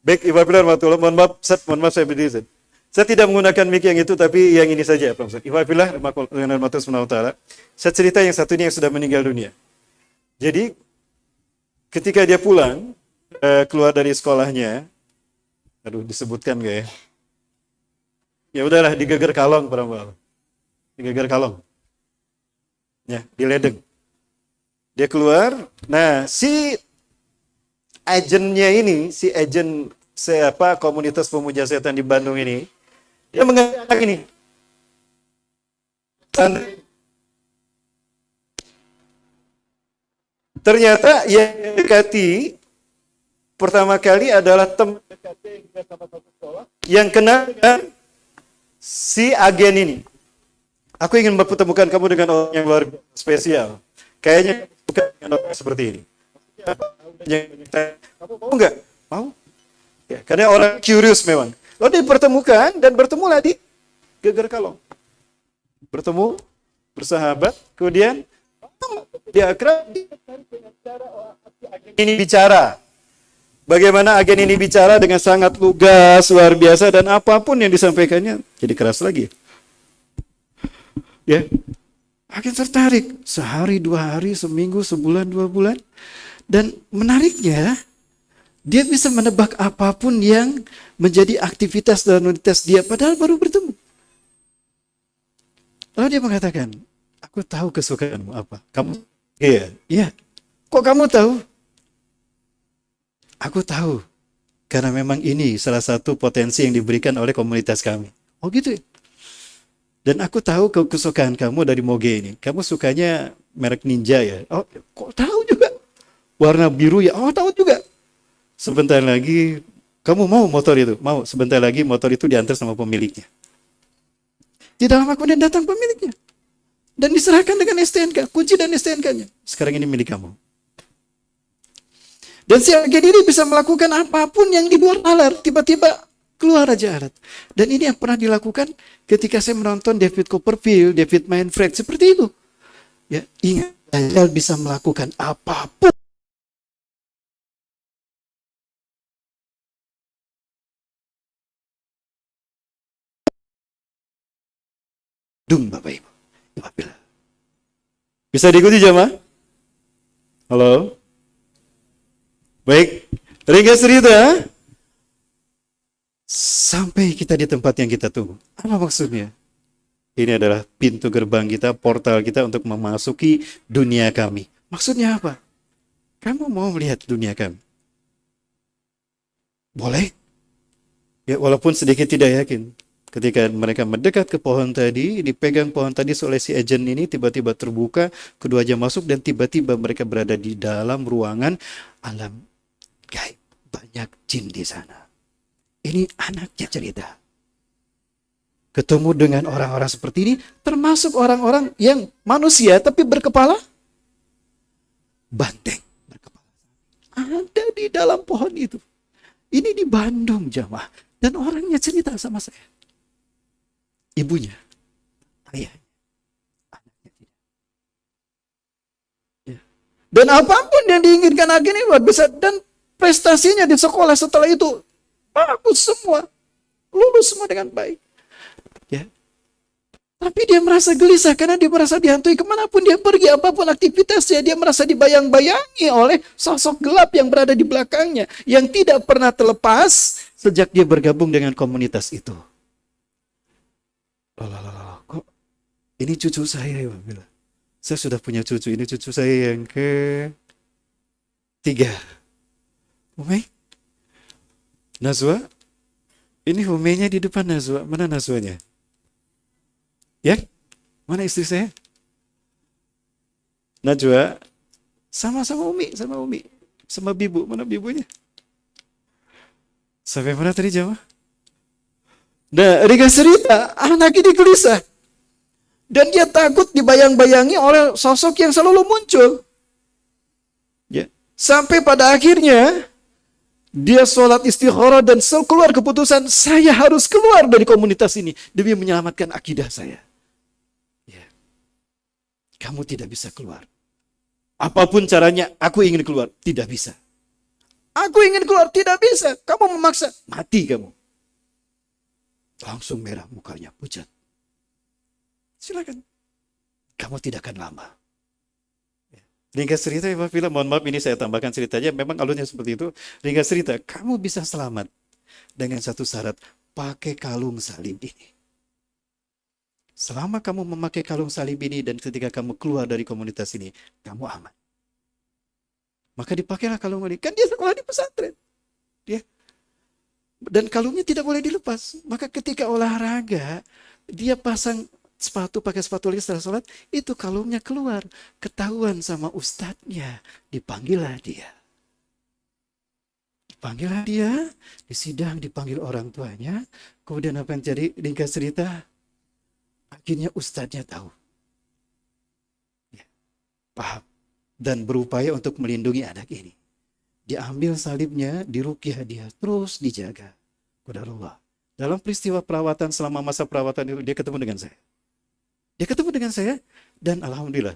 Baik, Ibu Hafizah rahmatullah. Mohon maaf, Ustaz, mohon maaf saya berdiri, Ustaz. Saya tidak menggunakan mic yang itu, tapi yang ini saja, Pak Ustaz. Ibu Hafizah rahmatullah subhanahu wa ta'ala. Saya cerita yang satu ini yang sudah meninggal dunia. Jadi, ketika dia pulang, keluar dari sekolahnya, aduh disebutkan gak ya? Ya udahlah, di Geger Kalong, Pak Rambal. Di Geger Kalong. Ya, di Ledeng. Dia keluar, nah si agennya ini, si agen siapa komunitas pemuja setan di Bandung ini, dia mengajak anak ini. Ternyata yang dekati pertama kali adalah teman yang kenal dengan si agen ini. Aku ingin mempertemukan kamu dengan orang yang luar biasa spesial. Kayaknya bukan dengan orang seperti ini. Kamu mau nggak? Mau? Ya, karena orang curious memang. Lalu dipertemukan dan bertemulah di Geger Kalong. Bertemu, bersahabat, kemudian dia akrab. Ini bicara. Bagaimana agen ini bicara dengan sangat lugas, luar biasa, dan apapun yang disampaikannya jadi keras lagi. Ya, agen tertarik sehari, 2 hari, seminggu, sebulan, 2 bulan, dan menariknya dia bisa menebak apapun yang menjadi aktivitas dan rutinitas dia, padahal baru bertemu. Lalu dia mengatakan, aku tahu kesukaanmu apa. Kamu? Iya, iya. Kok kamu tahu? Aku tahu, karena memang ini salah satu potensi yang diberikan oleh komunitas kami. Oh gitu ya? Dan aku tahu kesukaan kamu dari moge ini. Kamu sukanya merek Ninja ya? Oh, kok tahu juga? Warna biru ya? Oh, tahu juga. Sebentar lagi, kamu mau motor itu? Mau. Sebentar lagi motor itu diantar sama pemiliknya. Tidak lama kemudian datang pemiliknya. Dan diserahkan dengan STNK. Kunci dan STNK-nya. Sekarang ini milik kamu. Dan si agen ini bisa melakukan apapun yang di luar nalar. Tiba-tiba keluar aja alat. Dan ini yang pernah dilakukan ketika saya menonton David Copperfield, David Manfred, seperti itu. Ya, ingat, Dajjal bisa melakukan apapun. Dung, Bapak Ibu. Bisa diikuti jamaah? Halo? Baik, ringkas cerita. Sampai kita di tempat yang kita tunggu. Apa maksudnya? Ini adalah pintu gerbang kita, portal kita untuk memasuki dunia kami. Maksudnya apa? Kamu mau melihat dunia kami? Boleh? Ya, walaupun sedikit tidak yakin. Ketika mereka mendekat ke pohon tadi, dipegang pohon tadi oleh si agen ini, tiba-tiba terbuka, keduanya masuk dan tiba-tiba mereka berada di dalam ruangan alam gaib. Banyak jin di sana. Ini anaknya cerita. Ketemu dengan orang-orang seperti ini, termasuk orang-orang yang manusia tapi berkepala banteng. Berkepala. Ada di dalam pohon itu. Ini di Bandung, jamaah. Dan orangnya cerita sama saya. Ibunya, ayahnya, anaknya tidak. Ya. Dan apapun yang diinginkan agen ini luar biasa. Dan prestasinya di sekolah setelah itu bagus semua. Lulus semua dengan baik. Ya. Tapi dia merasa gelisah karena dia merasa dihantui kemanapun dia pergi, apapun aktivitasnya, dia merasa dibayang-bayangi oleh sosok gelap yang berada di belakangnya, yang tidak pernah terlepas sejak dia bergabung dengan komunitas itu. Kok ini cucu saya ya, Bila. Saya sudah punya cucu, ini cucu saya yang ke-3. Umay? Nazwa? Ini Umay-nya di depan Nazwa. Mana Nazwanya? Ya? Mana istri saya? Najwa? Sama-sama Umi, sama Umi. Sama Bibu, mana Bibunya? Sampai mana tadi jamaah? Nah, ringkas cerita, anak ini gelisah. Dan dia takut dibayang-bayangi oleh sosok yang selalu muncul. Ya. Sampai pada akhirnya, dia sholat istikharah dan keluar keputusan, saya harus keluar dari komunitas ini demi menyelamatkan akidah saya. Ya. Kamu tidak bisa keluar. Apapun caranya, aku ingin keluar. Tidak bisa. Aku ingin keluar, tidak bisa. Kamu memaksa, mati kamu. Langsung merah mukanya, pucat. Silakan. Kamu tidak akan lama. Ringkas cerita, ya Pak Vila, mohon maaf ini saya tambahkan ceritanya, memang alurnya seperti itu. Ringkas cerita, kamu bisa selamat dengan satu syarat, pakai kalung salib ini. Selama kamu memakai kalung salib ini dan ketika kamu keluar dari komunitas ini, kamu aman. Maka dipakailah kalung ini. Kan dia sekolah di pesantren. Dan kalungnya tidak boleh dilepas. Maka ketika olahraga, dia pasang sepatu, pakai sepatu lagi setelah sholat, itu kalungnya keluar. Ketahuan sama ustadznya. Dipanggillah dia. Dipanggillah dia, di sidang dipanggil orang tuanya. Kemudian apa yang jadi? Ringkas cerita, akhirnya ustadznya tahu. Ya, paham. Dan berupaya untuk melindungi anak ini. Diambil salibnya, diruqyah dia, terus dijaga. Qadarullah. Dalam peristiwa perawatan, selama masa perawatan itu, dia ketemu dengan saya. Dia ketemu dengan saya, dan alhamdulillah,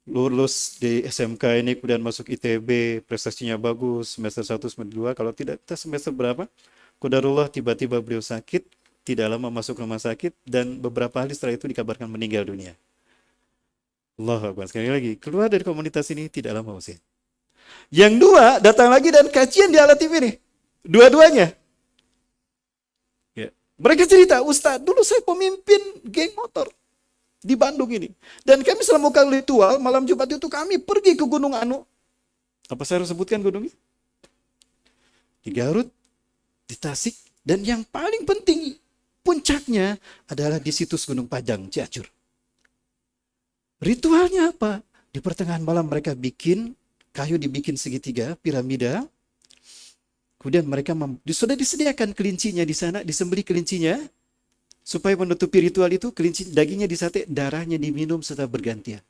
lulus di SMK ini, kemudian masuk ITB, prestasinya bagus, semester 1, semester 2, kalau tidak, kita semester berapa? Qadarullah, tiba-tiba beliau sakit, tidak lama masuk rumah sakit, dan beberapa hari setelah itu dikabarkan meninggal dunia. Allahu Akbar. Sekali lagi, keluar dari komunitas ini tidak lama usia. Yang dua, datang lagi dan kajian di Ala TV nih. Dua-duanya. Ya. Mereka cerita, Ustaz, dulu saya pemimpin geng motor di Bandung ini. Dan kami selama kali ritual, malam Jumat itu kami pergi ke Gunung Anu. Apa saya harus sebutkan gunungnya? Di Garut, di Tasik, dan yang paling penting, puncaknya adalah di situs Gunung Pajang, Cianjur. Ritualnya apa? Di pertengahan malam mereka bikin, kayu dibikin segitiga, piramida. Kemudian mereka sudah disediakan kelincinya di sana, disembelih kelincinya. Supaya menutupi ritual itu, kelinci dagingnya disate, darahnya diminum serta bergantian.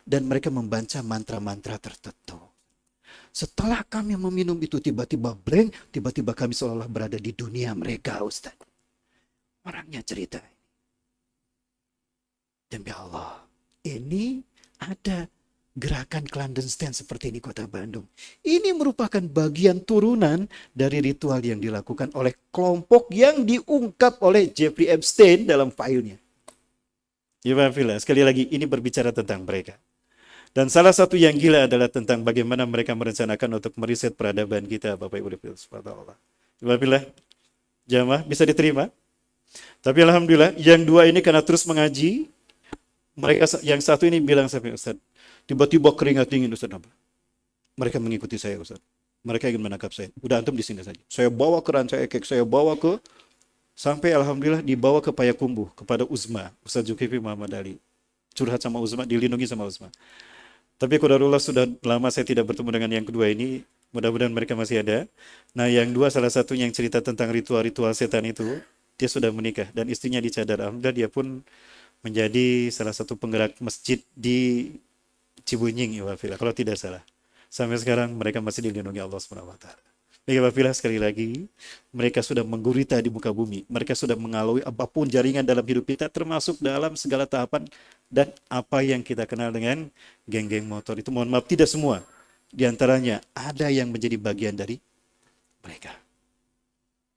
Dan mereka membaca mantra-mantra tertentu. Setelah kami meminum itu, tiba-tiba blank, tiba-tiba kami seolah-olah berada di dunia mereka, Ustaz. Orangnya cerita. Demi Allah, ini ada gerakan clandestine seperti di kota Bandung. Ini merupakan bagian turunan dari ritual yang dilakukan oleh kelompok yang diungkap oleh Jeffrey Epstein dalam filenya. Ya Pak Vila, sekali lagi ini berbicara tentang mereka. Dan salah satu yang gila adalah tentang bagaimana mereka merencanakan untuk meriset peradaban kita, Bapak Ibu Subhanallah. Ya Pak Vila, jamaah bisa diterima. Tapi alhamdulillah, yang dua ini karena terus mengaji, mereka yang satu ini bilang sampai Ustaz, tiba-tiba keringat dingin Ustaz. Mereka mengikuti saya Ustaz. Mereka ingin menangkap saya. Udah antum di sini saja. Saya bawa ke Ranca Ekek, saya bawa ke sampai alhamdulillah dibawa ke Payakumbuh kepada Uzma, Ustaz Zulkifli Muhammad Ali. Curhat sama Uzma, dilindungi sama Uzma. Tapi qadarullah sudah lama saya tidak bertemu dengan yang kedua ini. Mudah-mudahan mereka masih ada. Nah, yang dua salah satu yang cerita tentang ritual-ritual setan itu, dia sudah menikah dan istrinya dicadar. Alhamdulillah dia pun menjadi salah satu penggerak masjid di Cibunying, ya Wafila, kalau tidak salah. Sampai sekarang mereka masih dilindungi Allah SWT. Baik Wafila, sekali lagi, mereka sudah menggurita di muka bumi. Mereka sudah mengalami apapun jaringan dalam hidup kita, termasuk dalam segala tahapan dan apa yang kita kenal dengan geng-geng motor. Itu mohon maaf, tidak semua. Di antaranya ada yang menjadi bagian dari mereka.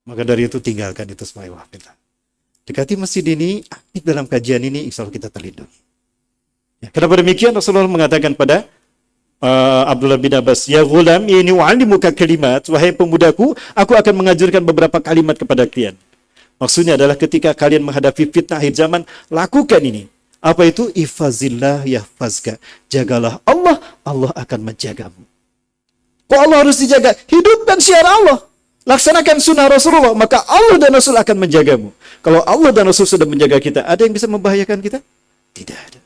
Maka dari itu tinggalkan itu semua, Wafila. Dekati masjid ini, aktif dalam kajian ini, insya Allah kita terlindungi. Ya, kenapa demikian? Rasulullah mengatakan pada Abdullah bin Abbas, ya ghulam, ini wa'alimuka kalimat, wahai pemudaku, aku akan mengajarkan beberapa kalimat kepada kalian. Maksudnya adalah ketika kalian menghadapi fitnah akhir zaman, lakukan ini. Apa itu? Ifazillah yahfazka. Jagalah Allah, Allah akan menjagamu. Kok Allah harus dijaga? Hidupkan syiar Allah. Laksanakan sunnah Rasulullah, maka Allah dan Rasul akan menjagamu. Kalau Allah dan Rasul sudah menjaga kita, ada yang bisa membahayakan kita? Tidak ada.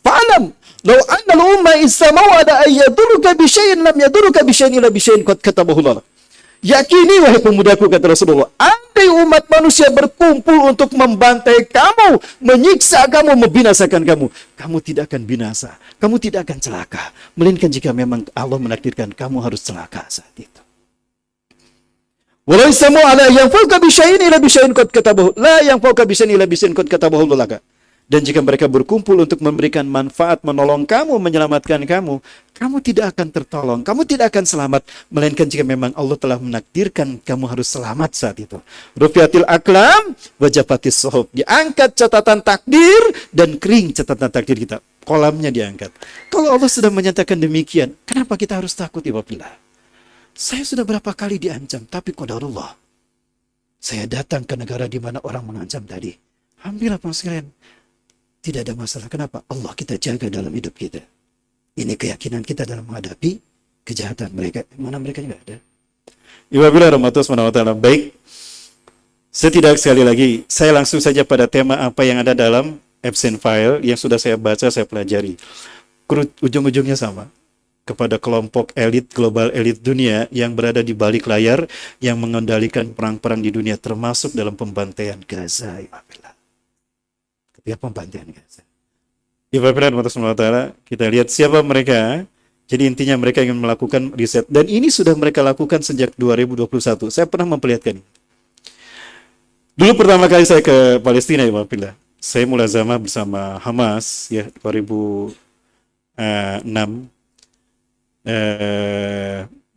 Fa'alam, law anna al-umma istamawada ayyaduruka bisyai'in lam yaduruka bisyai'in illa bisyai'in qad katabahu Allah. Yakini wahai pemudaku, kata Rasulullah, andai umat manusia berkumpul untuk membantai kamu, menyiksa kamu, membinasakan kamu, kamu tidak akan binasa, kamu tidak akan celaka, melainkan jika memang Allah menakdirkan kamu harus celaka saat itu. Walau isamu ala yang fauka bisyai'in ila bisyai'in qad katabahu, la yang fauka bisyai'in ila bisyai'in qad katabahu laka. Dan jika mereka berkumpul untuk memberikan manfaat, menolong kamu, menyelamatkan kamu, kamu tidak akan tertolong, kamu tidak akan selamat, melainkan jika memang Allah telah menakdirkan kamu harus selamat saat itu. Rufiatil aklam, wajafatis sohub. Diangkat catatan takdir, dan kering catatan takdir kita. Kolamnya diangkat. Kalau Allah sudah menyatakan demikian, kenapa kita harus takut, ibabillah? Saya sudah berapa kali diancam, tapi qadarullah. Saya datang ke negara di mana orang mengancam tadi. Alhamdulillah, Pak sekalian. Tidak ada masalah. Kenapa? Allah kita jaga dalam hidup kita. Ini keyakinan kita dalam menghadapi kejahatan mereka. Mana mereka juga ada. Iwabillah rahmatullahi wabarakatuh. Baik. Setidak sekali lagi, saya langsung saja pada tema apa yang ada dalam absent file yang sudah saya baca, saya pelajari. Ujung-ujungnya sama. Kepada kelompok elit, global elit dunia yang berada di balik layar, yang mengendalikan perang-perang di dunia, termasuk dalam pembantaian Gaza. Iwabillah. Ketika pembantaian Gaza. Kita lihat siapa mereka. Jadi intinya mereka ingin melakukan riset. Dan ini sudah mereka lakukan sejak 2021. Saya pernah memperlihatkan. Dulu pertama kali saya ke Palestina, ya Bapak. Saya mulazamah bersama Hamas ya 2006.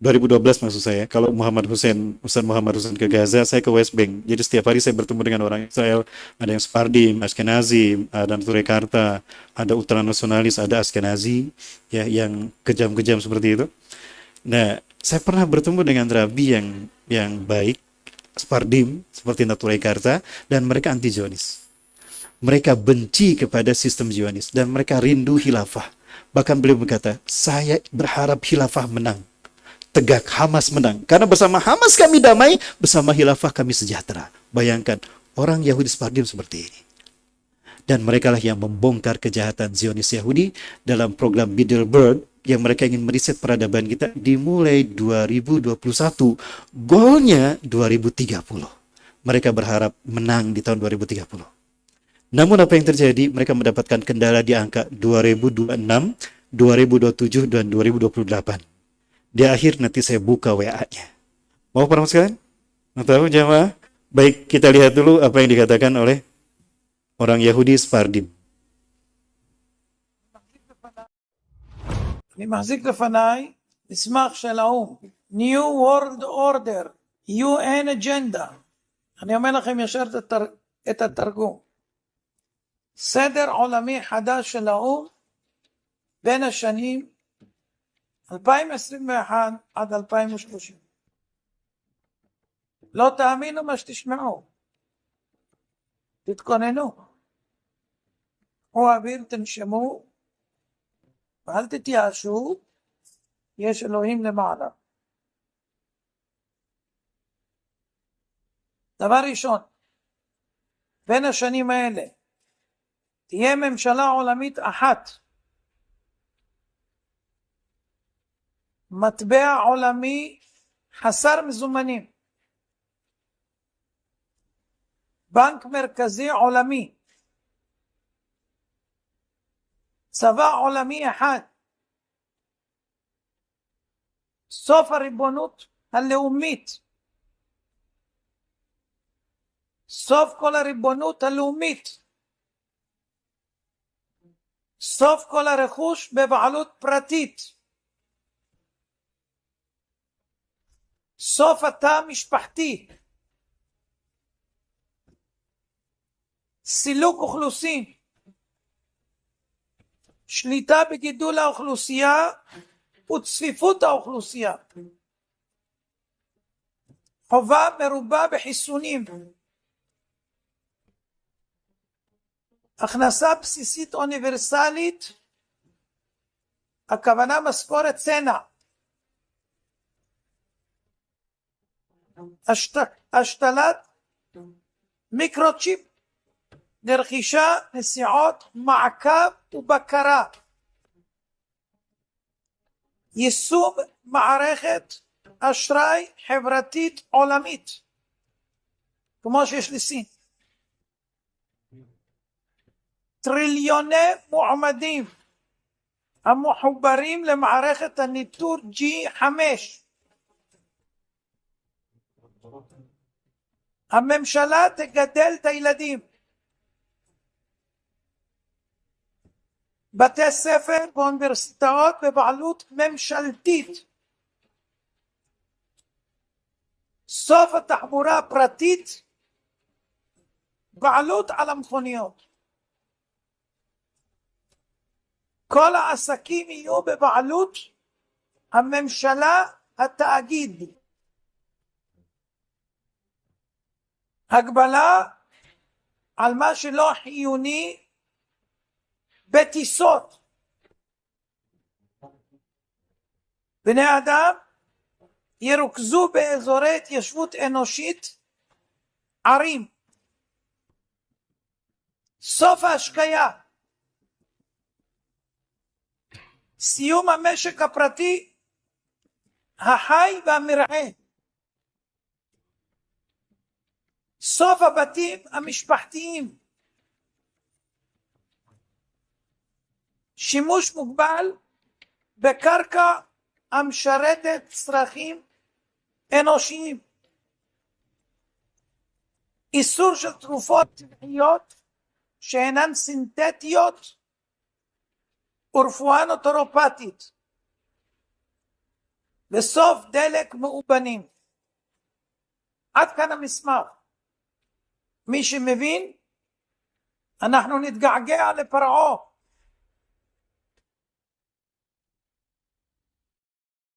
2012 maksud saya. Kalau Ustaz Muhammad Hussein ke Gaza, saya ke West Bank. Jadi setiap hari saya bertemu dengan orang Israel. Ada yang Sephardim, Ashkenazi, ada Turekarta, ada ultranasionalis, ada Ashkenazi, ya yang kejam-kejam seperti itu. Nah, saya pernah bertemu dengan Rabi yang baik, Sephardim, seperti Turekarta, dan mereka anti-Zionis. Mereka benci kepada sistem Zionis dan mereka rindu khilafah. Bahkan beliau berkata, saya berharap khilafah menang. Tegak, Hamas menang. Karena bersama Hamas kami damai, bersama khilafah kami sejahtera. Bayangkan, orang Yahudi Sephardim seperti ini. Dan mereka lah yang membongkar kejahatan Zionis Yahudi dalam program Bilderberg yang mereka ingin meriset peradaban kita dimulai 2021. Goalnya 2030. Mereka berharap menang di tahun 2030. Namun apa yang terjadi? Mereka mendapatkan kendala di angka 2026, 2027, dan 2028. Di akhir nanti saya buka WA-nya. Mau para sekalian? Mau tahu jamaah? Baik, kita lihat dulu apa yang dikatakan oleh orang Yahudi Sephardim. אני מחזיק לפניי מסמך של האו"ם, New World Order, UN Agenda. אני אומר לכם ישר את התרגום. סדר עולמי חדש של האו"ם בין השנים 2021 עד 2030. לא תאמינו מה שתשמעו. תתכוננו. קחו אוויר, תנשמו, ואל תתייאשו, יש אלוהים למעלה. דבר ראשון, בין השנים האלה, תהיה ממשלה עולמית אחת, מטבע עולמי חסר מזומנים, בנק מרכזי עולמי, צבא עולמי אחד, סוף הריבונות הלאומית, סוף כל הריבונות הלאומית, סוף כל הרכוש בבעלות פרטית, סוף התא המשפחתי, סילוק אוכלוסין, שליטה בגידול האוכלוסייה וצפיפות האוכלוסייה, חובה מרובה בחיסונים, הכנסה בסיסית אוניברסלית, הכוונה משכורת צנע, השתלת מיקרוצ'יפ לרכישה, נסיעות, מעקב ובקרה, יישום מערכת אשראי חברתית עולמית כמו שיש לסין, טריליוני מועמדים המחוברים למערכת הניטור G5, הממשלה תגדל את הילדים, בתי ספר ואוניברסיטאות בבעלות ממשלתית. סוף התחבורה הפרטית, בעלות על המכוניות. כל העסקים יהיו בבעלות הממשלה, התאגיד. הגבלה על מה שלא חיוני בטיסות. בני אדם ירוכזו באזורי התיישבות אנושית, ערים. סוף ההשקיה. סיום המשק הפרטי החי והמרעה. סוף הבתים המשפחתיים. שימוש מוגבל בקרקע המשרתת צרכים אנושיים. איסור של תרופות טבעיות שאינן סינתטיות ורפואה נוטורופטית. וסוף דלק מאובנים. עד כאן המסמך. מי שמבין, אנחנו נתגעגע לפרעה.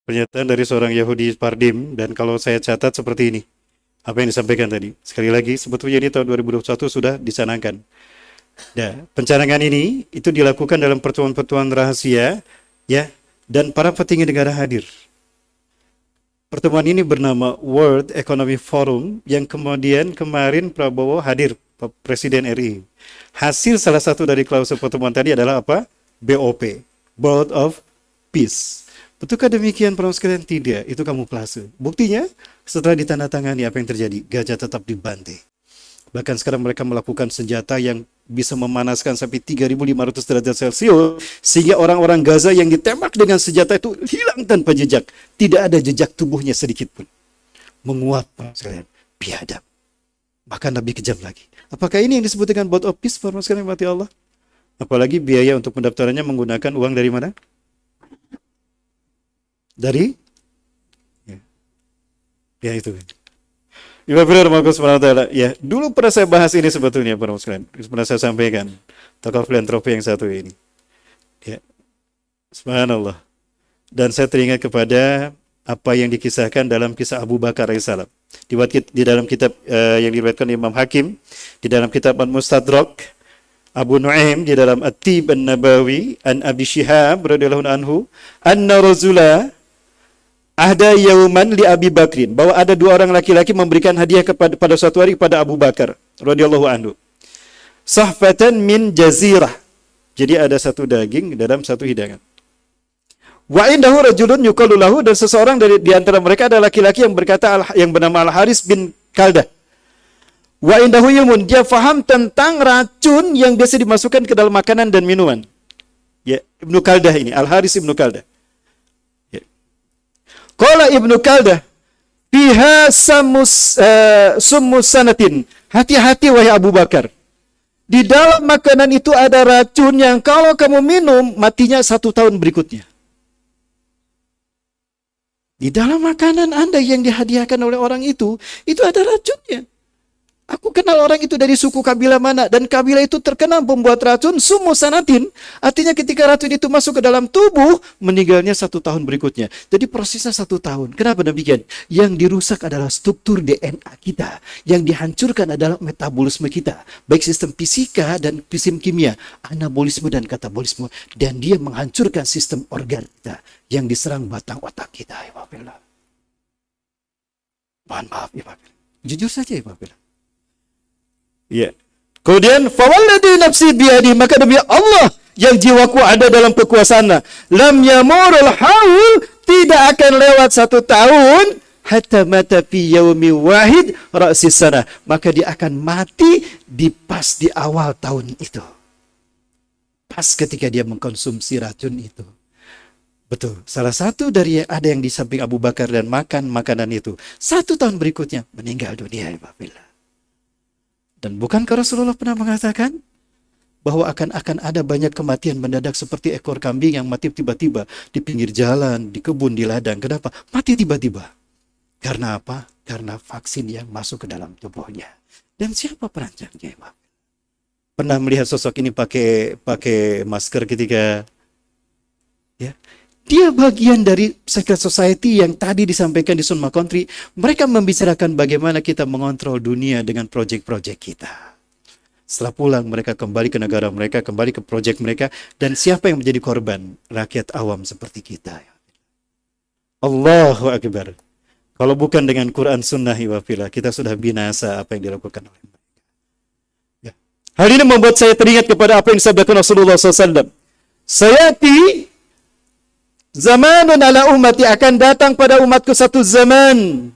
Pernyataan dari seorang Yahudi Pardim, dan kalau saya catat seperti ini, apa yang disampaikan tadi. Sekali lagi, sebetulnya ini tahun 2021 sudah dicanangkan. Nah, pencanangan ini itu dilakukan dalam pertemuan-pertemuan rahasia, ya, dan para petinggi negara hadir. Pertemuan ini bernama World Economic Forum, yang kemudian kemarin Prabowo hadir, Presiden RI. Hasil salah satu dari klausul pertemuan tadi adalah apa? BOP, Board of Peace. Betulkah demikian para sekalian? Tidak, itu kamuflase. Buktinya, setelah ditandatangani apa yang terjadi? Gajah tetap dibantai. Bahkan sekarang mereka melakukan senjata yang bisa memanaskan sampai 3.500 derajat Celcius, sehingga orang-orang Gaza yang ditembak dengan senjata itu hilang tanpa jejak. Tidak ada jejak tubuhnya sedikit pun. Menguap, para sekalian, biadab. Bahkan lebih kejam lagi. Apakah ini yang disebut dengan Board of Peace, para sekalian, mati Allah? Apalagi biaya untuk pendaftarannya menggunakan uang dari mana? Dari ya itu. Ya, ya, dulu pernah saya bahas ini sebetulnya para sekalian. Pernah saya sampaikan tokoh filantropi yang satu ini. Ya. Subhanallah. Dan saya teringat kepada apa yang dikisahkan dalam kisah Abu Bakar alaihissalam. Di dalam kitab yang diriwayatkan Imam Hakim, di dalam kitab Al-Mustadrak, Abu Nuaim di dalam At-Tib An-Nabawi an Abi Syihab radhiyallahu anhu, anna razula ahda yauman li Abi Bakrin, bahwa ada dua orang laki-laki memberikan hadiah pada suatu hari kepada Abu Bakar radhiyallahu anhu. Sahfatan min jazirah. Jadi ada satu daging dalam satu hidangan. Wa indahu rajulun yuqalu lahu, dan seseorang di antara mereka ada laki-laki yang berkata yang bernama Al-Haris bin Kaldah. Wa indahu ilmun, dia faham tentang racun yang biasa dimasukkan ke dalam makanan dan minuman. Ya, Ibnu Kaldah ini, Al-Haris Ibnu Kaldah. Qala Ibnu Kaldah, fiha summus sanatin. Hati-hati wahai Abu Bakar. Di dalam makanan itu ada racun yang kalau kamu minum, matinya 1 tahun berikutnya. Di dalam makanan Anda yang dihadiahkan oleh orang itu ada racunnya. Aku kenal orang itu dari suku kabilah mana, dan kabilah itu terkenal membuat racun sumusanatin. Artinya ketika racun itu masuk ke dalam tubuh, meninggalnya 1 tahun berikutnya. Jadi prosesnya 1 tahun. Kenapa demikian? Yang dirusak adalah struktur DNA kita. Yang dihancurkan adalah metabolisme kita. Baik sistem fisika dan sistem kimia, anabolisme dan katabolisme. Dan dia menghancurkan sistem organ kita yang diserang batang otak kita. Mohon maaf, jujur saja, ya. Kemudian fawalladhi nafsi biyadi, maka demi Allah yang jiwaku ada dalam kekuasaannya, lam yamurul haul, tidak akan lewat 1 tahun, hatta mata fi yaumi wahid ra'sis sana, maka dia akan mati di awal tahun itu. Pas ketika dia mengkonsumsi racun itu. Betul, salah satu dari ada yang di samping Abu Bakar dan makan makanan itu, 1 tahun berikutnya meninggal dunia. Dan bukankah Rasulullah pernah mengatakan bahwa akan ada banyak kematian mendadak seperti ekor kambing yang mati tiba-tiba di pinggir jalan, di kebun, di ladang. Kenapa? Mati tiba-tiba. Karena apa? Karena vaksin yang masuk ke dalam tubuhnya. Dan siapa perancangnya, Pak? Pernah melihat sosok ini pakai masker ketika ya. Dia bagian dari secret society yang tadi disampaikan di Sunma Country. Mereka membicarakan bagaimana kita mengontrol dunia dengan proyek-proyek kita. Setelah pulang, mereka kembali ke negara mereka, kembali ke proyek mereka. Dan siapa yang menjadi korban? Rakyat awam seperti kita. Allahu Akbar. Kalau bukan dengan Quran Sunnah, kita sudah binasa apa yang dilakukan oleh mereka. Ya. Hal ini membuat saya teringat kepada apa yang disabdakan Rasulullah SAW. Sayati zamanun ala ummati, akan datang pada umatku satu zaman.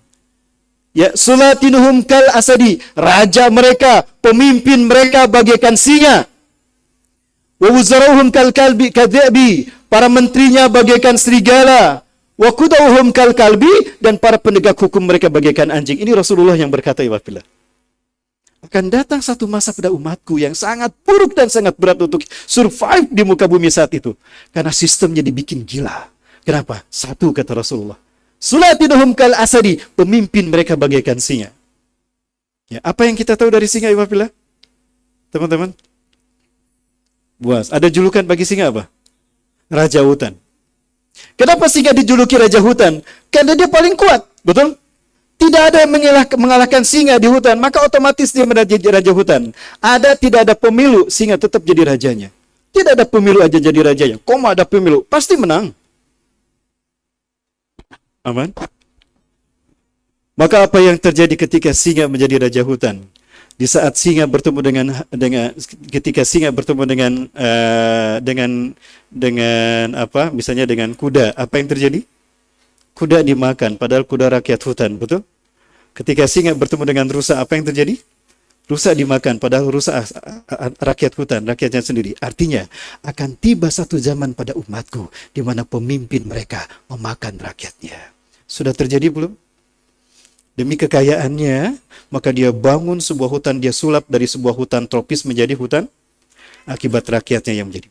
Ya, sulatinuhum kal asadi, raja mereka, pemimpin mereka bagaikan singa. Wa wuzarauhum kal kalbi kadzabi, para menterinya bagaikan serigala. Wa qudauhum kal kalbi, dan para penegak hukum mereka bagaikan anjing. Ini Rasulullah yang berkata, ya Wafilah. Akan datang satu masa pada umatku yang sangat buruk dan sangat berat untuk survive di muka bumi saat itu. Karena sistemnya dibikin gila. Kenapa? Satu, kata Rasulullah. Sulatinuhum kal asadi, pemimpin mereka bagaikan singa. Ya, apa yang kita tahu dari singa, Iwafilah? Teman-teman? Buas. Ada julukan bagi singa apa? Raja hutan. Kenapa singa dijuluki raja hutan? Karena dia paling kuat. Betul? Tidak ada yang mengalahkan singa di hutan, maka otomatis dia menjadi raja hutan. Tidak ada pemilu, singa tetap jadi rajanya. Tidak ada pemilu aja jadi rajanya. Koma ada pemilu, pasti menang. Aman? Maka apa yang terjadi ketika singa menjadi raja hutan? Di saat singa bertemu ketika singa bertemu dengan apa? Misalnya dengan kuda, apa yang terjadi? Kuda dimakan, padahal kuda rakyat hutan, betul? Ketika singa bertemu dengan rusa, apa yang terjadi? Rusa dimakan, padahal rusa rakyat hutan, rakyatnya sendiri. Artinya, akan tiba satu zaman pada umatku, di mana pemimpin mereka memakan rakyatnya. Sudah terjadi belum? Demi kekayaannya, maka dia bangun sebuah hutan, dia sulap dari sebuah hutan tropis menjadi hutan, akibat rakyatnya yang menjadi.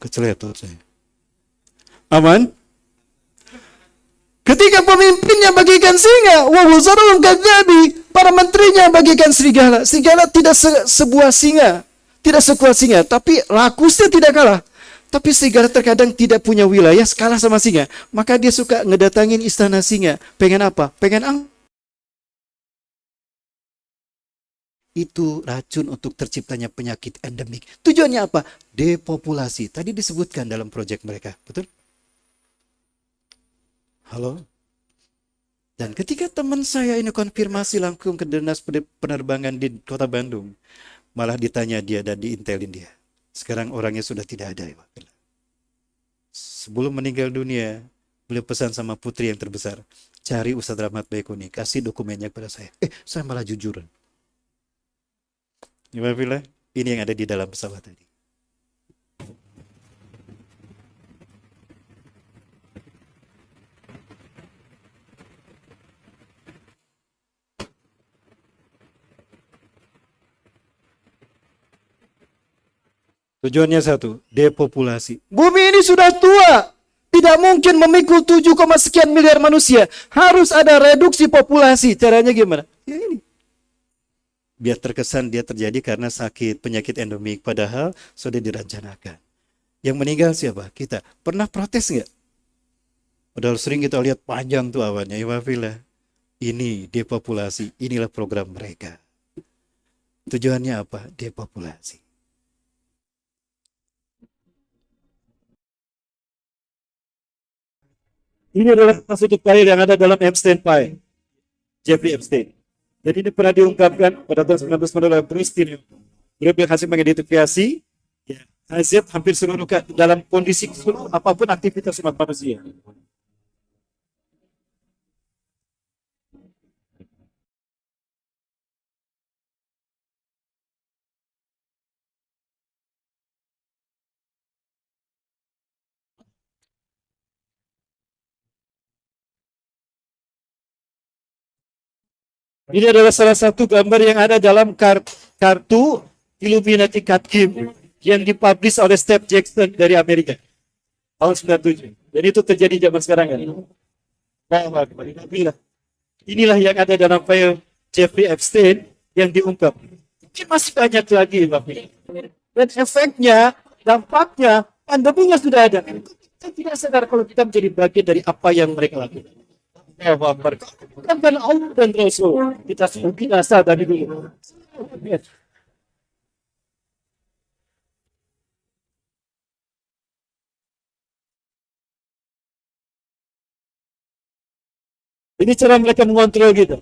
Keceletot saya. Aman? Ketika pemimpinnya bagikan singa, wa wuzarul kadzabi, para menterinya bagikan serigala. Serigala tidak sebuah singa, tidak sekuat singa, tapi rakusnya tidak kalah. Tapi serigala terkadang tidak punya wilayah, kalah sama singa. Maka dia suka ngedatangin istana singa. Pengen apa? Pengen itu racun untuk terciptanya penyakit endemik. Tujuannya apa? Depopulasi. Tadi disebutkan dalam proyek mereka, betul? Halo? Dan ketika teman saya ini konfirmasi langsung ke dinas penerbangan di kota Bandung, malah ditanya dia dan diintelin dia. Sekarang orangnya sudah tidak ada. Ya. Sebelum meninggal dunia, beliau pesan sama putri yang terbesar, cari Ustadz Rahmat Baikuni, kasih dokumennya kepada saya. Saya malah jujur. Ya, ini yang ada di dalam pesawat tadi. Tujuannya satu, depopulasi. Bumi ini sudah tua. Tidak mungkin memikul 7, sekian miliar manusia. Harus ada reduksi populasi. Caranya gimana? Ya ini. Biar terkesan dia terjadi karena sakit, penyakit endemik. Padahal sudah direncanakan. Yang meninggal siapa? Kita. Pernah protes nggak? Padahal sering kita lihat panjang tuh awannya. Iwafilah. Ini depopulasi. Inilah program mereka. Tujuannya apa? Depopulasi. Ini adalah sedikit file yang ada dalam Epstein file. Jeffrey Epstein. Jadi ini pernah diungkapkan pada tahun 1990 oleh Pristin. Beliau berhasil mengidentifikasi ya, hazard hampir seluruh dalam kondisi seluruh apapun aktivitas umat manusia. Ini adalah salah satu gambar yang ada dalam kartu Illuminati Card Game yang dipublish oleh Steve Jackson dari Amerika tahun 97. Dan itu terjadi zaman sekarang kan. Inilah yang ada dalam file Jeffrey Epstein yang diungkap. Mungkin masih banyak lagi, Bapak. Dan efeknya, dampaknya, pandeminya sudah ada. Kita tidak sadar kalau kita menjadi bagian dari apa yang mereka lakukan. Bukan karena Allah dan Rasul. Kita sadar dulu. Ini cara mereka mengontrol kita.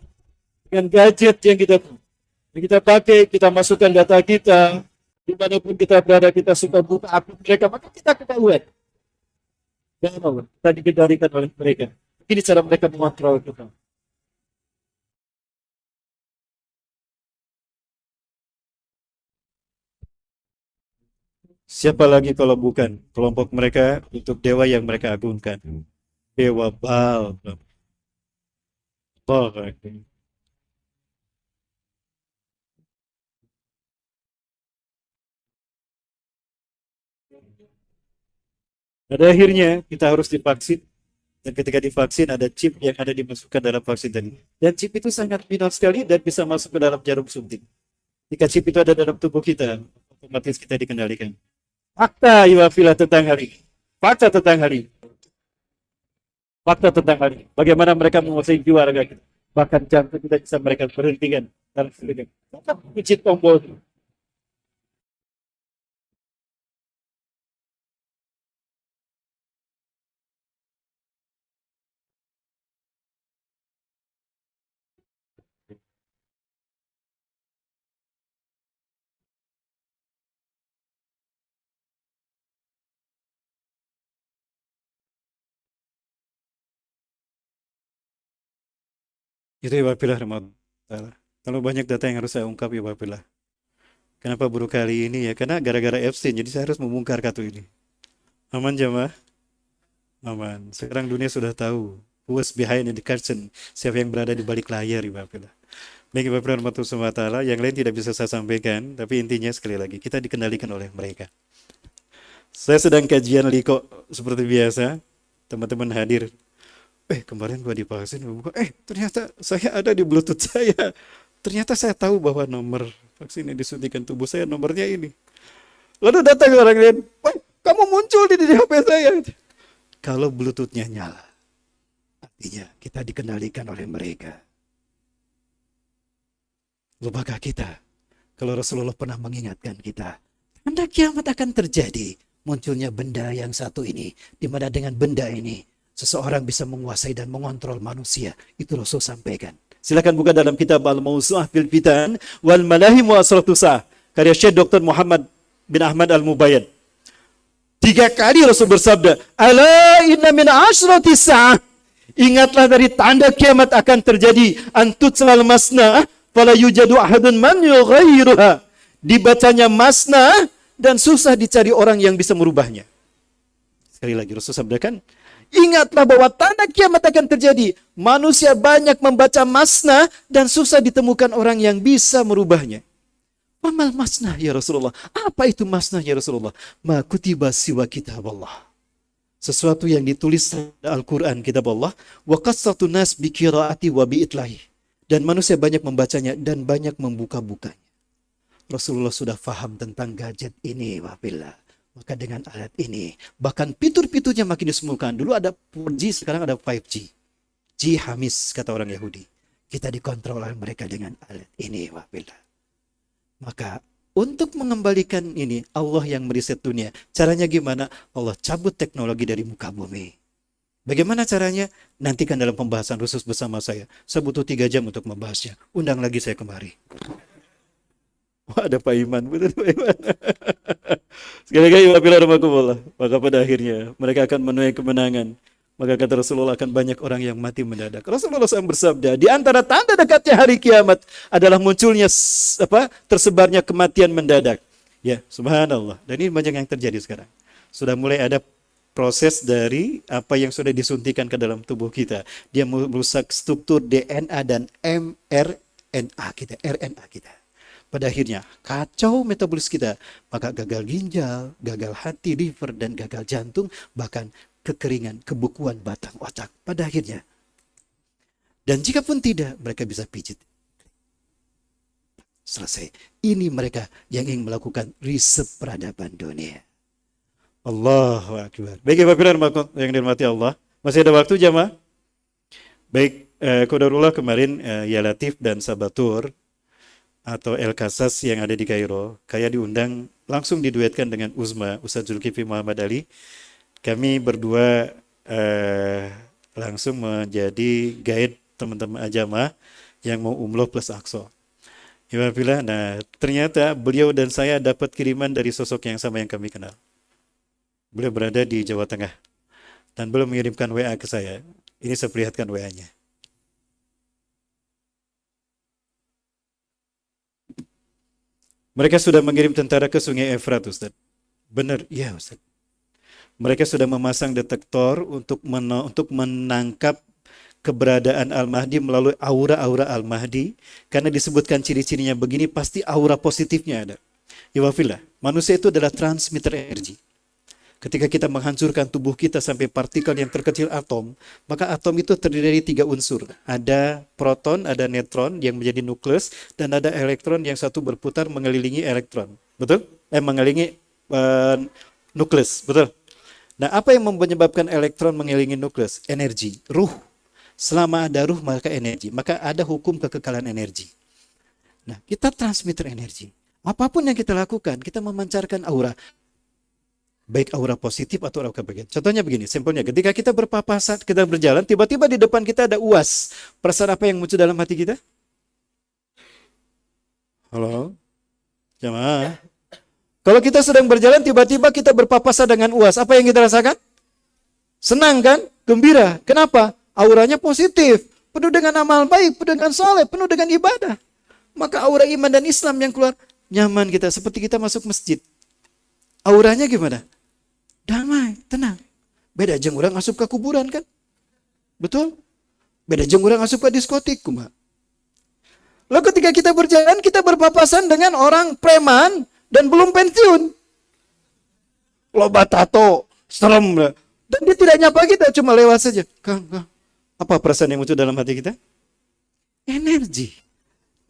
Dengan gadget yang kita pakai, kita masukkan data kita, dimanapun kita berada, kita suka buka akun mereka, maka kita ketahuan. Jangan Allah, kita dikendalikan oleh mereka. Ini cara mereka mengontrol kita. Siapa lagi kalau bukan kelompok mereka untuk dewa yang mereka agungkan? Dewa Baal. Baal. Pada akhirnya kita harus divaksin, dan ketika divaksin ada chip yang ada dimasukkan dalam vaksin tadi. Dan chip itu sangat minor sekali dan bisa masuk ke dalam jarum suntik. Jika chip itu ada dalam tubuh kita, otomatis kita dikendalikan. Fakta Iwafila tentang hal ini. Fakta tentang hal ini. Fakta tentang hal ini. Bagaimana mereka menguasai jiwa raga kita. Bahkan jantung kita bisa mereka berhentikan dalam sedikit. Tetap kunci tombol. Itu Iwafila rahmatullah. Kalau banyak data yang harus saya ungkap Iwafila. Kenapa baru kali ini ya? Karena gara-gara Epstein, jadi saya harus membongkar kartu ini. Aman jamaah? Aman. Sekarang dunia sudah tahu who was behind the curtain, siapa yang berada di balik layar Iwafila. Baik Iwafila rahmatullah ta'ala, yang lain tidak bisa saya sampaikan, tapi intinya sekali lagi, kita dikendalikan oleh mereka. Saya sedang kajian liko seperti biasa, teman-teman hadir. Kemarin gua divaksin, ternyata saya ada di Bluetooth saya. Ternyata saya tahu bahwa nomor vaksin yang disuntikan tubuh saya nomornya ini. Lalu datang orang lain, kamu muncul di HP saya. Kalau Bluetooth-nya nyala, artinya kita dikendalikan oleh mereka. Lupakah kita? Kalau Rasulullah pernah mengingatkan kita, tanda kiamat akan terjadi. Munculnya benda yang satu ini, di mana dengan benda ini, seseorang bisa menguasai dan mengontrol manusia. Itu Rasul sampaikan. Silakan buka dalam kitab Al-Mawsu'ah fil Fitan wal Malahim wa Asratusah, karya Syekh Dr. Muhammad bin Ahmad Al-Mubayyan. 3 kali Rasul bersabda, ala inna min asratis sa'ah. Ingatlah dari tanda kiamat akan terjadi, antutsal masna fala yujadu ahadun man yughayyiruha. Dibacanya masna dan susah dicari orang yang bisa merubahnya. Sekali lagi Rasul sabdakan, ingatlah bahwa tanda kiamat akan terjadi. Manusia banyak membaca masna dan susah ditemukan orang yang bisa merubahnya. Mamal masna ya Rasulullah. Apa itu masna ya Rasulullah? Ma kutiba siwa kitab Allah. Sesuatu yang ditulis Al-Quran kitab Allah. Wa qassatun nas bi qiraati wa bi itlahi. Dan manusia banyak membacanya dan banyak membuka-bukanya. Rasulullah sudah faham tentang gadget ini. Wabillah. Maka dengan alat ini, bahkan fitur-fiturnya makin disembuhkan. Dulu ada 4G, sekarang ada 5G. G hamis, kata orang Yahudi. Kita dikontrol oleh mereka dengan alat ini. Wabillah. Maka untuk mengembalikan ini, Allah yang meriset dunia. Caranya gimana? Allah cabut teknologi dari muka bumi. Bagaimana caranya? Nantikan dalam pembahasan khusus bersama saya. Saya butuh 3 jam untuk membahasnya. Undang lagi saya kemari. Wah, ada Pak Iman, betul Pak Iman. Sekali lagi, maka pada akhirnya mereka akan menuai kemenangan. Maka kata Rasulullah akan banyak orang yang mati mendadak. Rasulullah SAW bersabda, di antara tanda dekatnya hari kiamat adalah munculnya tersebarnya kematian mendadak. Ya, subhanallah. Dan ini banyak yang terjadi sekarang. Sudah mulai ada proses dari apa yang sudah disuntikan ke dalam tubuh kita. Dia merusak struktur DNA dan mRNA kita, RNA kita. pada akhirnya kacau metabolis kita, maka gagal ginjal, gagal hati, liver, dan gagal jantung, bahkan kekeringan, kebukuan batang otak pada akhirnya. Dan jika pun tidak, mereka bisa pijit. Selesai. Ini mereka yang ingin melakukan riset peradaban dunia. Allahu Akbar. Baik, Bapak yang dirahmati Allah. Masih ada waktu jamaah? Baik, Qadarullah kemarin Ya Latif dan Sabatur atau El Kasas yang ada di Kairo, kayak diundang langsung diduetkan dengan Uzma, Ustaz Zulkifli Muhammad Ali. Kami berdua langsung menjadi guide teman-teman jamaah yang mau umroh plus Aqsa. Nah, ternyata beliau dan saya dapat kiriman dari sosok yang sama yang kami kenal. Beliau berada di Jawa Tengah dan belum mengirimkan WA ke saya. Ini saya perlihatkan WA-nya. Mereka sudah mengirim tentara ke Sungai Efrat, Ustaz. Benar, iya Ustaz. Mereka sudah memasang detektor untuk menangkap keberadaan Al-Mahdi melalui aura-aura Al-Mahdi. Karena disebutkan ciri-cirinya begini, pasti aura positifnya ada. Ya wafillah, manusia itu adalah transmitter energi. Ketika kita menghancurkan tubuh kita sampai partikel yang terkecil atom, maka atom itu terdiri dari 3 unsur. Ada proton, ada neutron yang menjadi nukleus, dan ada elektron yang satu berputar mengelilingi elektron. Betul? Mengelilingi nukleus. Betul? Nah, apa yang menyebabkan elektron mengelilingi nukleus? Energi, ruh. Selama ada ruh, maka energi. Maka ada hukum kekekalan energi. Nah, kita transmitter energi. Apapun yang kita lakukan, kita memancarkan aura. Baik aura positif atau aura kebaikan. Contohnya begini, simpelnya ketika kita berpapasan, kita berjalan, tiba-tiba di depan kita ada uas. Perasaan apa yang muncul dalam hati kita? Halo? Jamaah. Kalau kita sedang berjalan, tiba-tiba kita berpapasan dengan uas. Apa yang kita rasakan? Senang kan? Gembira. Kenapa? Auranya positif. Penuh dengan amal baik, penuh dengan soleh, penuh dengan ibadah. Maka aura iman dan Islam yang keluar, nyaman kita. Seperti kita masuk masjid. Auranya gimana? Damai, tenang. Beda jeung urang asup ke kuburan kan? Betul? Beda jeung urang asup ke diskotik, kumaha. Lalu ketika kita berjalan, kita berpapasan dengan orang preman dan belum pensiun. Loba tato, serem. Dan dia tidak nyapa kita, cuma lewat saja. Kang, apa perasaan yang muncul dalam hati kita? Energi.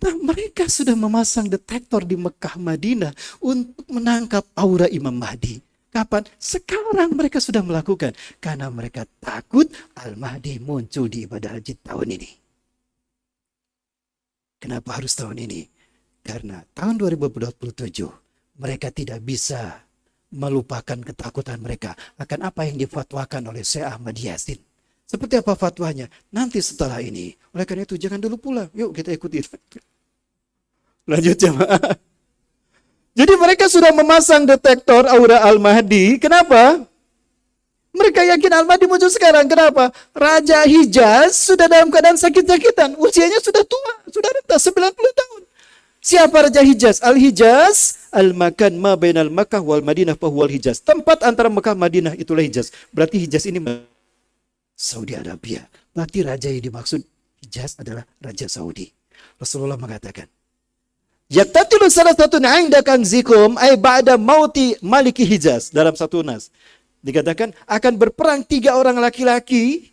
Nah, mereka sudah memasang detektor di Mekah, Madinah untuk menangkap aura Imam Mahdi. Kapan? Sekarang mereka sudah melakukan. Karena mereka takut Al-Mahdi muncul di ibadah haji tahun ini. Kenapa harus tahun ini? Karena tahun 2027 mereka tidak bisa melupakan ketakutan mereka akan apa yang difatwakan oleh Syekh Ahmad Yasin. Seperti apa fatwanya? Nanti setelah ini. Oleh karena itu jangan dulu pulang. Yuk kita ikuti. Lanjut jemaah. Jadi mereka sudah memasang detektor aura Al-Mahdi. Kenapa? Mereka yakin Al-Mahdi muncul sekarang. Kenapa? Raja Hijaz sudah dalam keadaan sakit-sakitan. Usianya sudah tua. Sudah renta 90 tahun. Siapa Raja Hijaz? Al-Hijaz, al-makan ma bainal Makkah wal Madinah fahuwal Hijaz. Tempat antara Mekah Madinah itulah Hijaz. Berarti Hijaz ini Saudi Arabia. Berarti raja yang dimaksud Hijaz adalah Raja Saudi. Rasulullah mengatakan, Yaktatilu salah satu inda kanzikum ay ba'da mauti maliki Hijaz. Dalam satu nas dikatakan akan berperang 3 orang laki-laki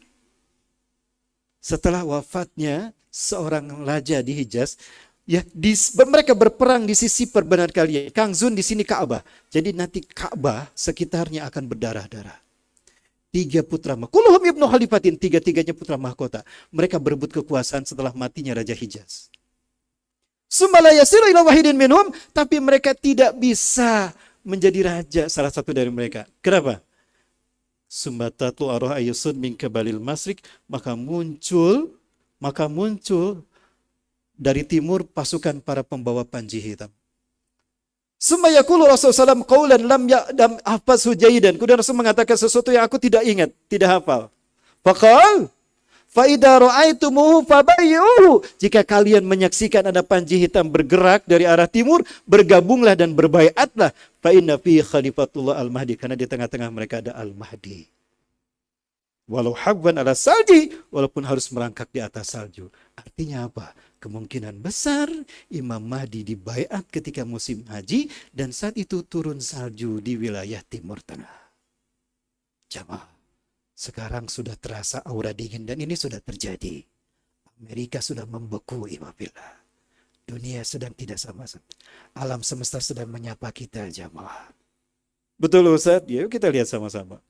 setelah wafatnya seorang raja di Hijaz. Ya, mereka berperang di sisi perbenaran kalian. Kangzun di sini Ka'bah. Jadi nanti Ka'bah sekitarnya akan berdarah-darah. 3 putra mahkota. Kulluhum ibnu khalifatin, 3-3-nya putra mahkota. Mereka berebut kekuasaan setelah matinya Raja Hijaz. Sumala yasiru ila wahidin minhum, tapi mereka tidak bisa menjadi raja salah satu dari mereka. Kenapa? Sumbatatu arah ayusun min kabalil masrik, maka muncul dari timur pasukan para pembawa panji hitam. Summa yaqulu Rasulullah SAW qaulan lam ya'dam ahfazhu jayyidan. Kemudian Rasul mengatakan sesuatu yang aku tidak ingat, tidak hafal. Faqal fa idza ra'aitumuhu fabayyuhu. Jika kalian menyaksikan ada panji hitam bergerak dari arah timur, bergabunglah dan berbaiatlah. Fa inna fi khalifatullah al-Mahdi, karena di tengah-tengah mereka ada al-Mahdi. Walau habban ala salji, walaupun harus merangkak di atas salju. Artinya apa? Kemungkinan besar Imam Mahdi dibaiat ketika musim haji dan saat itu turun salju di wilayah Timur Tengah. Jamaah, sekarang sudah terasa aura dingin dan ini sudah terjadi. Amerika sudah membeku, imabillah. Dunia sedang tidak sama-sama. Alam semesta sedang menyapa kita, jamaah. Betul Ustaz, yuk kita lihat sama-sama.